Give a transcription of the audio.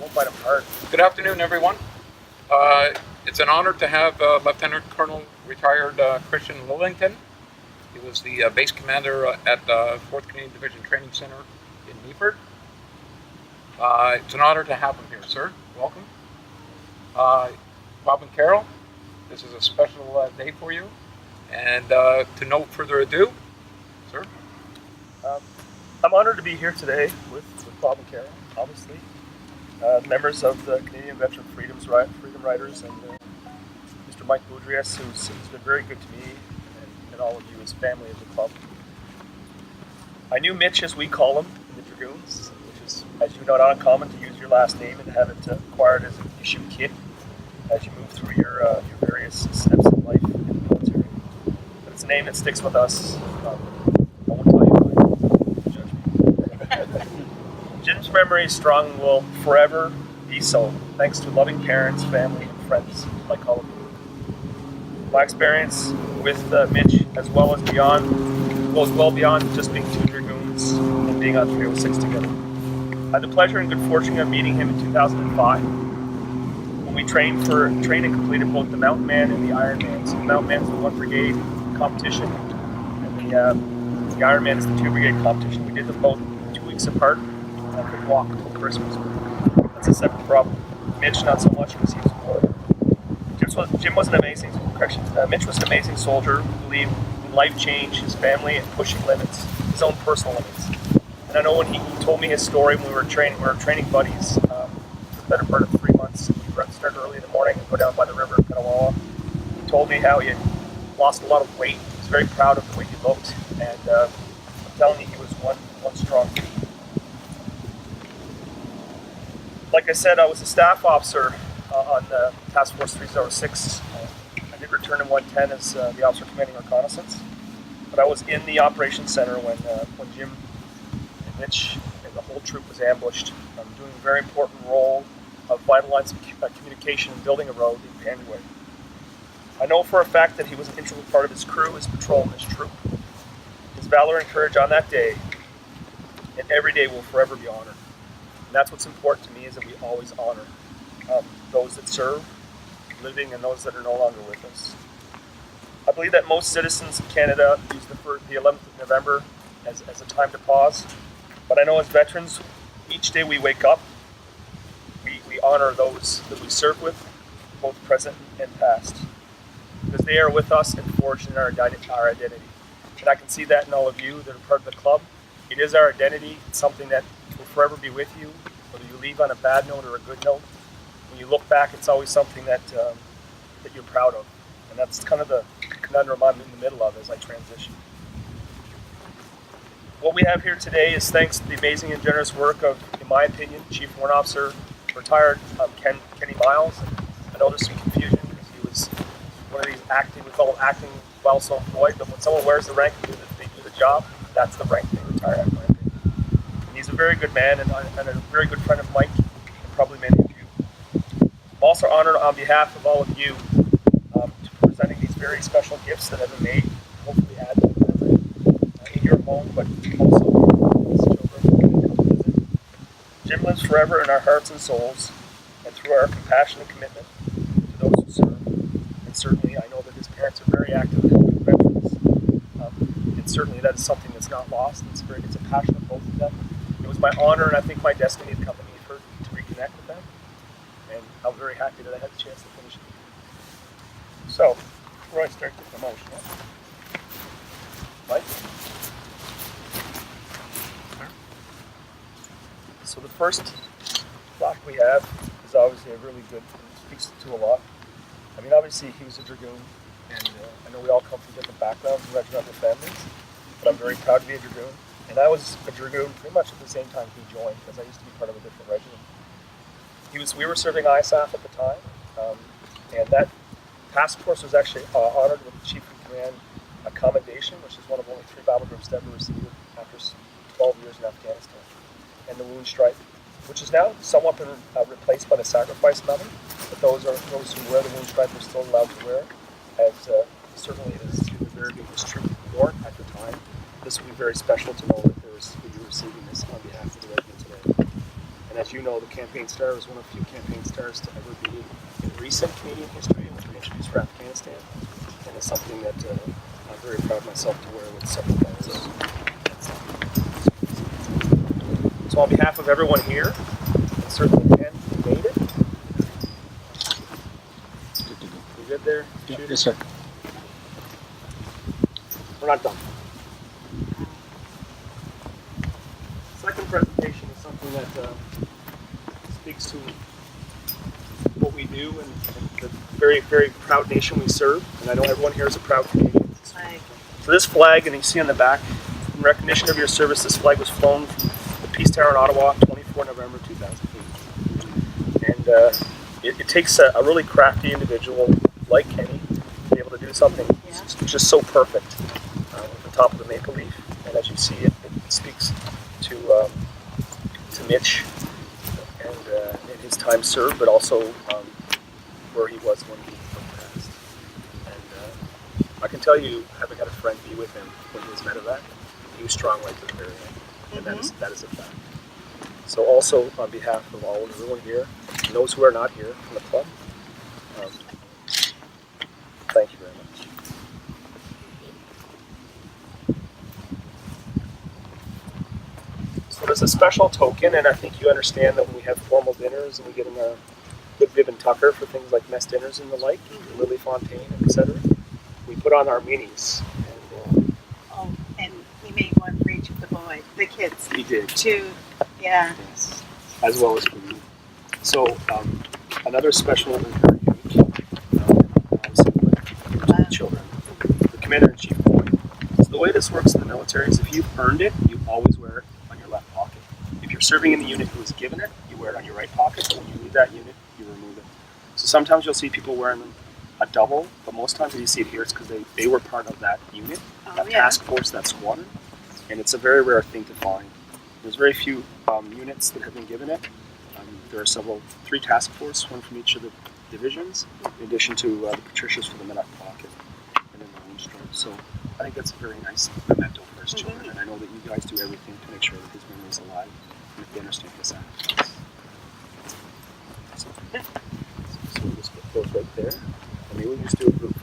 won't bite them hard. Good afternoon, everyone. It's an honor to have Lieutenant Colonel retired Christian Lillington. He was the base commander at the 4th Canadian Division Training Center in Meaford. It's an honor to have him here, sir. Welcome. Bob and Carol, this is a special day for you. And to no further ado, sir. I'm honored to be here today with Bob and Carol, obviously. Members of the Canadian Veteran Freedom Riders and Mr. Mike Boudrias, who's been very good to me and all of you as family of the club. I knew Mitch, as we call him, in the Dragoons, which is, as you know, not uncommon to use your last name and to have it acquired as an issue kit as you move through your various steps in life in the military. But it's a name that sticks with us. I won't tell you why. Judge me. Jim's memory is strong and will forever be so, thanks to loving parents, family, and friends like all of you. My experience with Mitch, as well as beyond, goes well beyond just being two Dragoons and being on 306 together. I had the pleasure and good fortune of meeting him in 2005 when we trained and completed both the Mountain Man and the Iron Man. So the Mountain Man is the 1 Brigade competition, and the Iron Man is the 2 Brigade competition. We did them both 2 weeks apart. I could walk until Christmas. That's a separate problem. Mitch, not so much, because he was born. Jim was an amazing, Mitch was an amazing soldier who believed in life change, his family, and pushing limits, his own personal limits. And I know when he told me his story when we were training buddies for the better part of 3 months. We'd start early in the morning and go down by the river in Petawawa. He told me how he had lost a lot of weight. He was very proud of the way he looked, and I'm telling you, he was one strong dude. Like I said, I was a staff officer on Task Force 306. I did return in 110 as the officer commanding reconnaissance. But I was in the operations center when Jim and Mitch and the whole troop was ambushed, doing a very important role of vital lines of communication and building a road in Pandyway. I know for a fact that he was an integral part of his crew, his patrol, and his troop. His valor and courage on that day and every day will forever be honored. And that's what's important to me, is that we always honor those that serve, living, and those that are no longer with us. I believe that most citizens in Canada use the 11th of November as a time to pause. But I know as veterans, each day we wake up, we honor those that we serve with, both present and past, because they are with us and forged in our identity. And I can see that in all of you that are part of the club. It is our identity. It's something that will forever be with you, whether you leave on a bad note or a good note. When you look back, it's always something that you're proud of. And that's kind of the conundrum I'm in the middle of as I transition. What we have here today is thanks to the amazing and generous work of, in my opinion, Chief Warrant Officer, retired Kenny Miles. And I know there's some confusion because he was one of these we call them acting while so employed, but when someone wears the rank and they do the job, that's the rank they retire at, my opinion. And he's a very good man and a very good friend of Mike, and probably many of you. I'm also honored on behalf of all of you to presenting these very special gifts that have been made, hopefully add to the memory in your home, but also these children who can come visit. Jim lives forever in our hearts and souls, and through our compassion and commitment to those who serve. And certainly I know that his parents are very active in veterans. And certainly that is something that's not lost. It's a passion of both of them. It was my honor and I think my destiny to come to Meaford to reconnect with them. And I'm very happy that I had the chance to finish it. So, before I start getting emotional, Mike? So the first block we have is obviously a really good, speaks to a lot. I mean, obviously he was a Dragoon, and I know we all come from different backgrounds and regimental families, but I'm very proud to be a Dragoon. And I was a Dragoon pretty much at the same time he joined, because I used to be part of a different regiment. We were serving ISAF at the time, and that task force was actually honored with the Chief in Command Commendation, which is one of only 3 battle groups to ever receive it after 12 years in Afghanistan, and the Wound Stripe, which has now somewhat been replaced by the Sacrifice Medal, but those who wear the Wound Stripe are still allowed to wear it, as certainly it is the very biggest troop north at the time. This will be very special to know that you're receiving this on behalf of the regiment today. And as you know, the campaign star was one of the few campaign stars to ever be in recent Canadian history and was reintroduced for Afghanistan. And it's something that I'm very proud of myself to wear with several medals. So on behalf of everyone here, and certainly Ken, who made it. You good there? Yes, sir. We're not done. Second presentation is something that speaks to what we do and the very, very proud nation we serve. And I know everyone here is a proud Canadian. So this flag, and you see on the back, in recognition of your service, this flag was flown from the Peace Tower in Ottawa, 24 November 2008. And it takes a really crafty individual like Kenny to be able to do something just so perfect at the top of the maple leaf. And as you see, it speaks to Mitch and in his time served, but also where he was when he passed. And I can tell you, having had a friend be with him when he was medevac, he was strong right to the very end, and that is a fact. So also on behalf of everyone here, and those who are not here from the club, thank you very much. So there's a special token, and I think you understand that when we have formal dinners and we get in a good bib and tucker for things like mess dinners and the like, Lily Fontaine, etc., we put on our minis. And he made one for each of the kids. He did. Two, yeah. Yes, as well as for you. So another special and very unique, obviously, with children. The Commander-in-Chief coin. So the way this works in the military is if you've earned it, you always wear it on your left pocket. If you're serving in the unit who was given it, you wear it on your right pocket. When you leave that unit, you remove it. So sometimes you'll see people wearing them a double, but most times when you see it here, it's because they were part of that unit, task force, that squadron, and it's a very rare thing to find. There's very few units that have been given it. There are 3 task force, one from each of the divisions, in addition to the Patricias for the Medak pocket, and then the own stripe. So I think that's a very nice memento for his children, and I know that you guys do everything to make sure that his memory is alive, and if they understand this act. So we'll just put those right there, and maybe we'll just do a group